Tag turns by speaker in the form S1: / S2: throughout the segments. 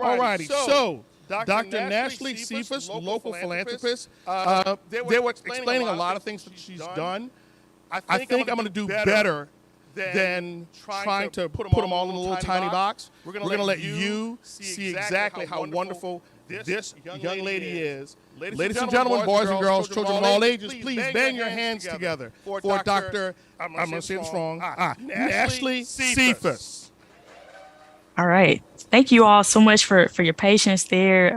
S1: All righty. So Dr. Nashlie Sephus, local philanthropist, they were explaining a lot of things that she's done. I think I'm going to do better than trying to put them all in a little tiny box. We're going to let you see exactly how wonderful this young lady is. Ladies and gentlemen, boys and girls, children of all ages, please bang your hands together for Dr. I'm going to say it strong, Nashlie Sephus.
S2: All right. Thank you all so much for your patience there.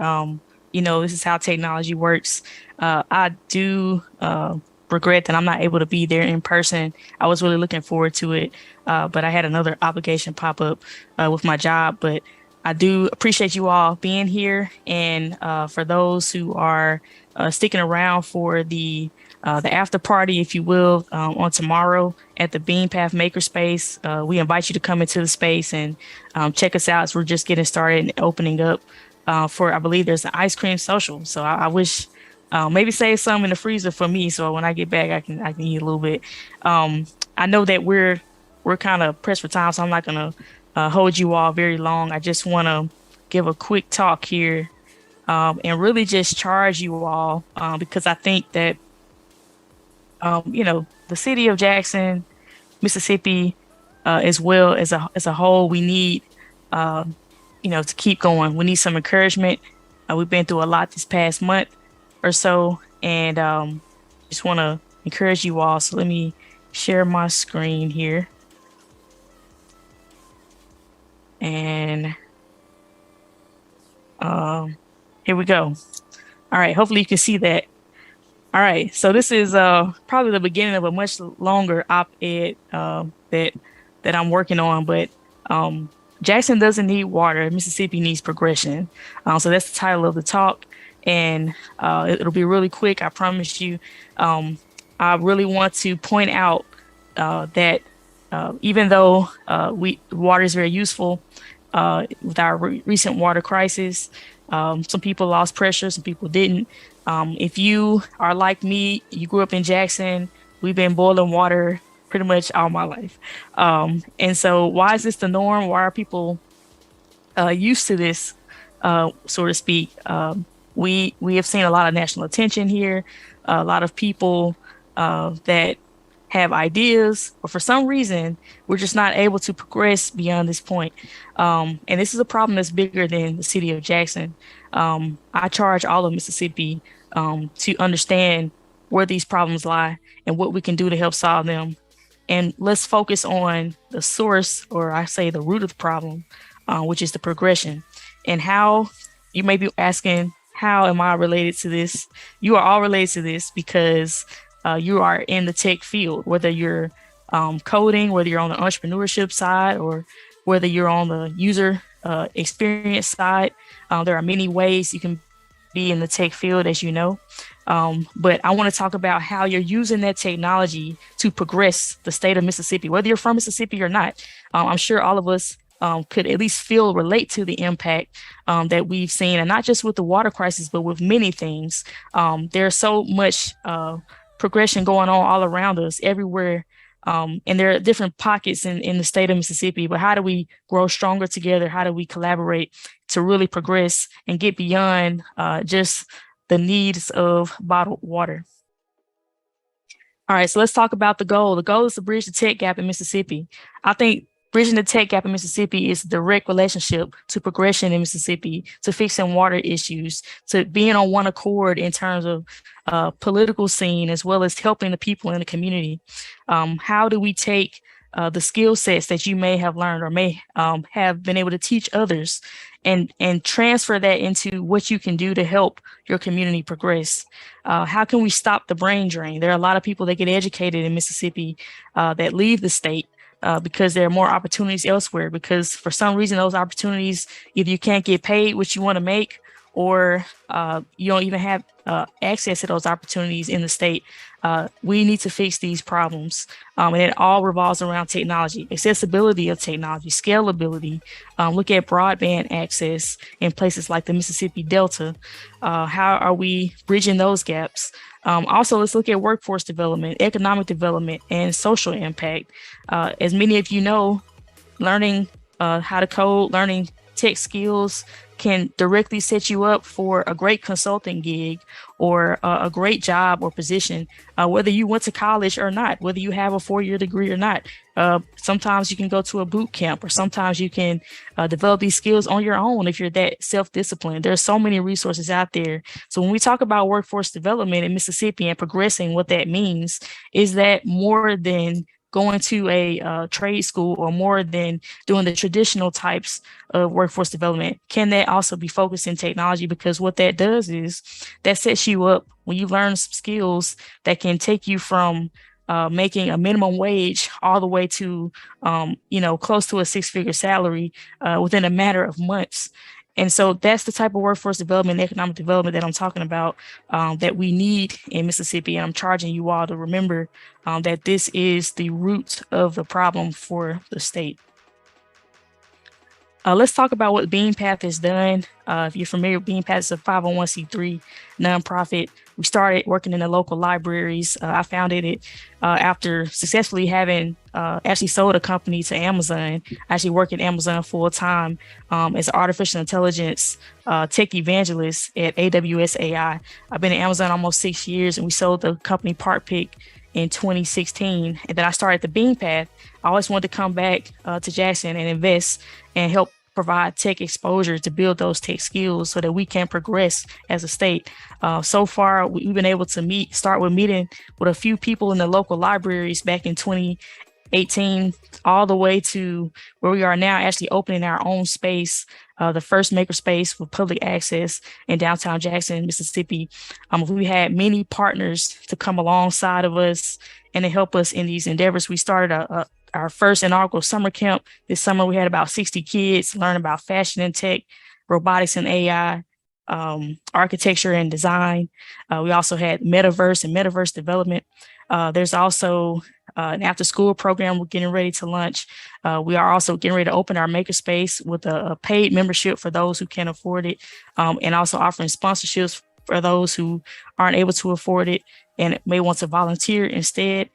S2: This is how technology works. I do regret that I'm not able to be there in person. I was really looking forward to it, but I had another obligation pop up with my job. But I do appreciate you all being here. And for those who are sticking around for the after party, if you will, on tomorrow at the Bean Path Makerspace, we invite you to come into the space and check us out as we're just getting started and opening up for, I believe there's an ice cream social. So I wish maybe save some in the freezer for me, so when I get back, I can eat a little bit. I know that we're kind of pressed for time, so I'm not gonna hold you all very long. I just want to give a quick talk here and really just charge you all because I think that the city of Jackson, Mississippi, as well as a whole, we need to keep going. We need some encouragement. We've been through a lot this past month or so, and just want to encourage you all. So let me share my screen here, and here we go. All right, hopefully you can see that. All right, so this is probably the beginning of a much longer op-ed that I'm working on, but Jackson doesn't need water. Mississippi needs progression. So that's the title of the talk. And it'll be really quick, I promise you. I really want to point out that even though water is very useful with our recent water crisis, some people lost pressure, some people didn't. If you are like me, you grew up in Jackson, we've been boiling water pretty much all my life. And so why is this the norm? Why are people used to this, so to speak? We have seen a lot of national attention here, a lot of people that have ideas, but for some reason, we're just not able to progress beyond this point. And this is a problem that's bigger than the city of Jackson. I charge all of Mississippi to understand where these problems lie and what we can do to help solve them. And let's focus on the source, or I say the root of the problem, which is the progression. And how, you may be asking, how am I related to this? You are all related to this because you are in the tech field, whether you're coding, whether you're on the entrepreneurship side, or whether you're on the user experience side. There are many ways you can be in the tech field, as you know. But I want to talk about how you're using that technology to progress the state of Mississippi, whether you're from Mississippi or not. I'm sure all of us could at least relate to the impact that we've seen, and not just with the water crisis, but with many things. There's so much progression going on all around us, everywhere. And there are different pockets in the state of Mississippi, but how do we grow stronger together? How do we collaborate to really progress and get beyond just the needs of bottled water? All right, so let's talk about the goal. The goal is to bridge the tech gap in Mississippi. I think bridging the tech gap in Mississippi is a direct relationship to progression in Mississippi, to fixing water issues, to being on one accord in terms of political scene, as well as helping the people in the community. How do we take the skill sets that you may have learned or may have been able to teach others and transfer that into what you can do to help your community progress? How can we stop the brain drain? There are a lot of people that get educated in Mississippi that leave the state because there are more opportunities elsewhere, because for some reason those opportunities, either you can't get paid what you want to make, or you don't even have access to those opportunities in the state. We need to fix these problems. And it all revolves around technology, accessibility of technology, scalability. Look at broadband access in places like the Mississippi Delta. How are we bridging those gaps? Also, let's look at workforce development, economic development, and social impact. As many of you know, learning how to code, learning tech skills can directly set you up for a great consulting gig or a great job or position, whether you went to college or not, whether you have a 4-year degree or not. Sometimes you can go to a boot camp, or sometimes you can develop these skills on your own if you're that self-disciplined. There's so many resources out there. So when we talk about workforce development in Mississippi and progressing, what that means is that more than going to a trade school or more than doing the traditional types of workforce development, can that also be focused in technology? Because what that does is that sets you up when you learn some skills that can take you from making a minimum wage all the way to, close to a 6-figure salary within a matter of months. And so that's the type of workforce development, economic development that I'm talking about, that we need in Mississippi. And I'm charging you all to remember that this is the root of the problem for the state. Let's talk about what BeanPath has done. If you're familiar with BeanPath, it's a 501c3 nonprofit. We started working in the local libraries. I founded it after successfully having actually sold a company to Amazon. I actually work at Amazon full time as an artificial intelligence tech evangelist at AWS AI. I've been at Amazon almost 6 years, and we sold the company PartPick in 2016. And then I started the BeanPath. I always wanted to come back to Jackson and invest and help provide tech exposure to build those tech skills so that we can progress as a state. So far, we've been able to start with meeting with a few people in the local libraries back in 2018, all the way to where we are now, actually opening our own space, the first makerspace with public access in downtown Jackson, Mississippi. We had many partners to come alongside of us and to help us in these endeavors. We started our first inaugural summer camp. This summer, we had about 60 kids learn about fashion and tech, robotics and AI, architecture and design. We also had metaverse and metaverse development. There's also an after-school program we're getting ready to launch. We are also getting ready to open our makerspace with a paid membership for those who can't afford it, and also offering sponsorships for those who aren't able to afford it and may want to volunteer instead.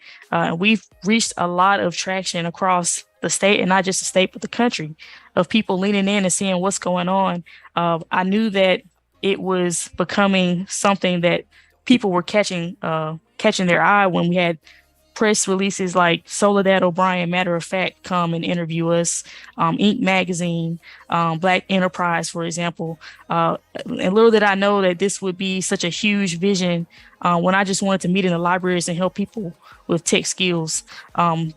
S2: We've reached a lot of traction across the state, and not just the state, but the country, of people leaning in and seeing what's going on. I knew that it was becoming something that people were catching their eye when we had press releases like Soledad O'Brien, matter of fact, come and interview us, Inc. magazine, Black Enterprise, for example. And little did I know that this would be such a huge vision when I just wanted to meet in the libraries and help people with tech skills.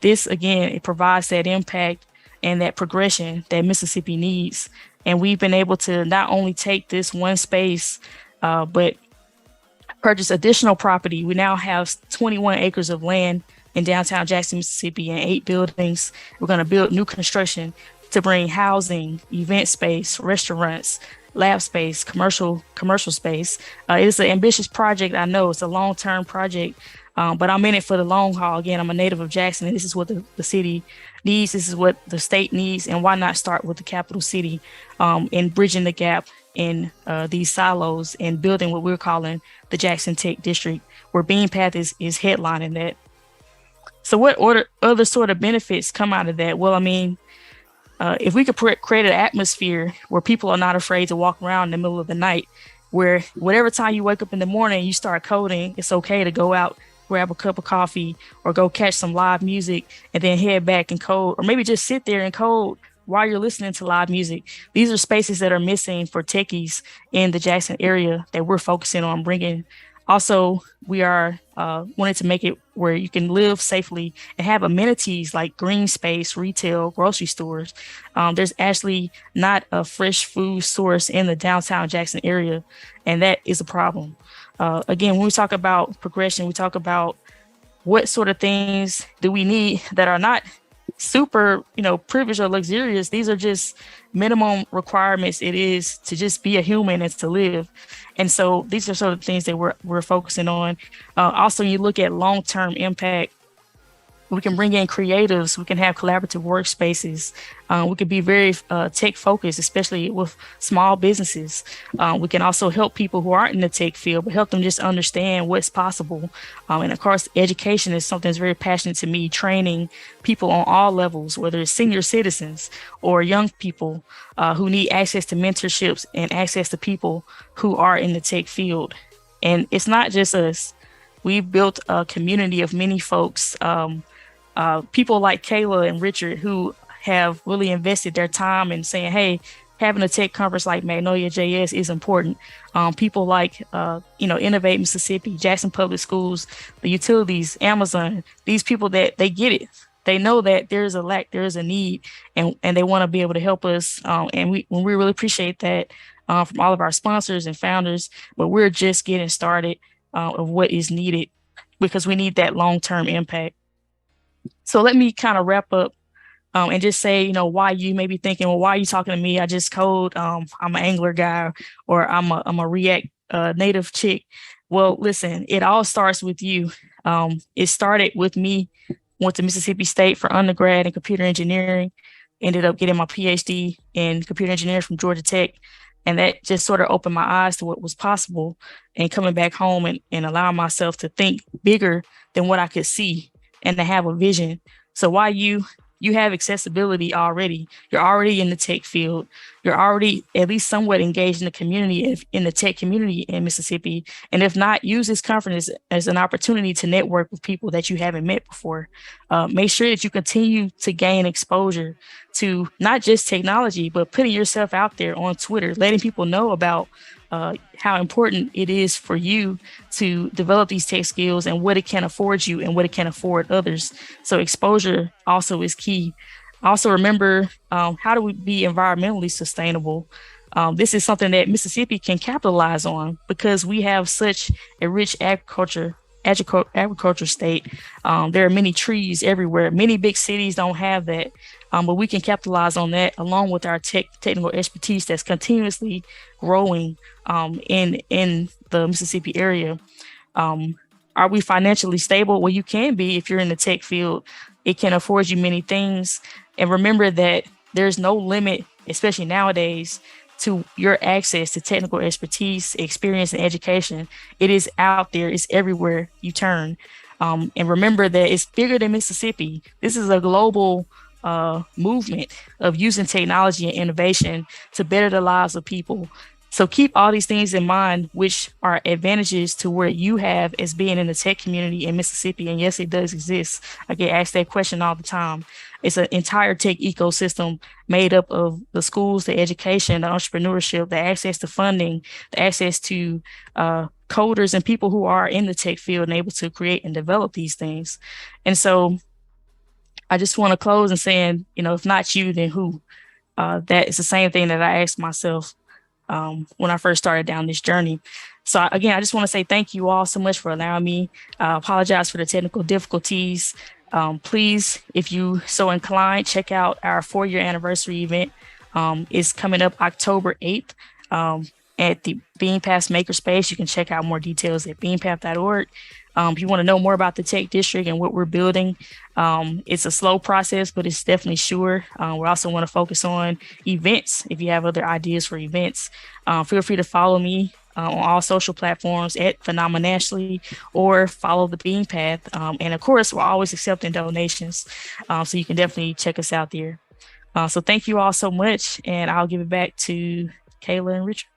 S2: This, again, it provides that impact and that progression that Mississippi needs. And we've been able to not only take this one space, but purchase additional property. We now have 21 acres of land in downtown Jackson, Mississippi, and 8 buildings. We're going to build new construction to bring housing, event space, restaurants, lab space, commercial space. It is an ambitious project. I know it's a long-term project, but I'm in it for the long haul. Again, I'm a native of Jackson, and this is what the city needs. This is what the state needs. And why not start with the capital city in bridging the gap in these silos and building what we're calling the Jackson Tech District, where BeanPath is headlining that. So what other sort of benefits come out of that? Well, I mean, if we could create an atmosphere where people are not afraid to walk around in the middle of the night, where whatever time you wake up in the morning and you start coding, it's okay to go out, grab a cup of coffee, or go catch some live music and then head back and code, or maybe just sit there and code while you're listening to live music. These are spaces that are missing for techies in the Jackson area that we're focusing on bringing. Also, we are wanting to make it where you can live safely and have amenities like green space, retail, grocery stores. There's actually not a fresh food source in the downtown Jackson area, and that is a problem. Again, when we talk about progression, we talk about what sort of things do we need that are not super, privileged or luxurious. These are just minimum requirements it is to just be a human and to live. And so these are sort of things that we're focusing on. Also, you look at long-term impact. We can bring in creatives. We can have collaborative workspaces. We can be very tech focused, especially with small businesses. We can also help people who aren't in the tech field, but help them just understand what's possible. And of course, education is something that's very passionate to me, training people on all levels, whether it's senior citizens or young people who need access to mentorships and access to people who are in the tech field. And it's not just us. We've built a community of many folks, people like Kayla and Richard, who have really invested their time in saying, hey, having a tech conference like MagnoliaJS is important. People like, Innovate Mississippi, Jackson Public Schools, the utilities, Amazon, these people that they get it. They know that there is a lack, there is a need, and they want to be able to help us. And we really appreciate that from all of our sponsors and founders, but we're just getting started of what is needed because we need that long-term impact. So let me kind of wrap up and just say, why you may be thinking, well, why are you talking to me? I just code. I'm an Angular guy, or I'm a React native chick. Well, listen, it all starts with you. It started with me. Went to Mississippi State for undergrad in computer engineering. Ended up getting my PhD in computer engineering from Georgia Tech. And that just sort of opened my eyes to what was possible, and coming back home and allowing myself to think bigger than what I could see and to have a vision. So while you have accessibility already, you're already in the tech field, you're already at least somewhat engaged in the community, in the tech community in Mississippi. And if not, use this conference as an opportunity to network with people that you haven't met before. Make sure that you continue to gain exposure to not just technology, but putting yourself out there on Twitter, letting people know about how important it is for you to develop these tech skills and what it can afford you and what it can afford others. So exposure also is key. Also remember, how do we be environmentally sustainable? This is something that Mississippi can capitalize on because we have such a rich agriculture state. There are many trees everywhere. Many big cities don't have that, but we can capitalize on that along with our technical expertise that's continuously growing in the Mississippi area. Are we financially stable? Well, you can be if you're in the tech field. It can afford you many things. And remember that there's no limit, especially nowadays, to your access to technical expertise, experience, and education. It is out there. It's everywhere you turn. And remember that it's bigger than Mississippi. This is a global movement of using technology and innovation to better the lives of people. So keep all these things in mind, which are advantages to where you have as being in the tech community in Mississippi. And yes, it does exist. I get asked that question all the time. It's an entire tech ecosystem made up of the schools, the education, the entrepreneurship, the access to funding, the access to coders and people who are in the tech field and able to create and develop these things. And so I just want to close and saying, if not you, then who? That is the same thing that I asked myself when I first started down this journey. So again, I just want to say thank you all so much for allowing me. Apologize for the technical difficulties. Please, if you so inclined, check out our 4-year anniversary event. It's coming up October 8th at the Beanpath Makerspace. You can check out more details at beanpath.org. If you want to know more about the Tech District and what we're building, it's a slow process, but it's definitely sure. We also want to focus on events. If you have other ideas for events, feel free to follow me on all social platforms at Nashlie, or follow the Beanpath. And of course, we're always accepting donations. So you can definitely check us out there. So thank you all so much. And I'll give it back to Kayla and Richard.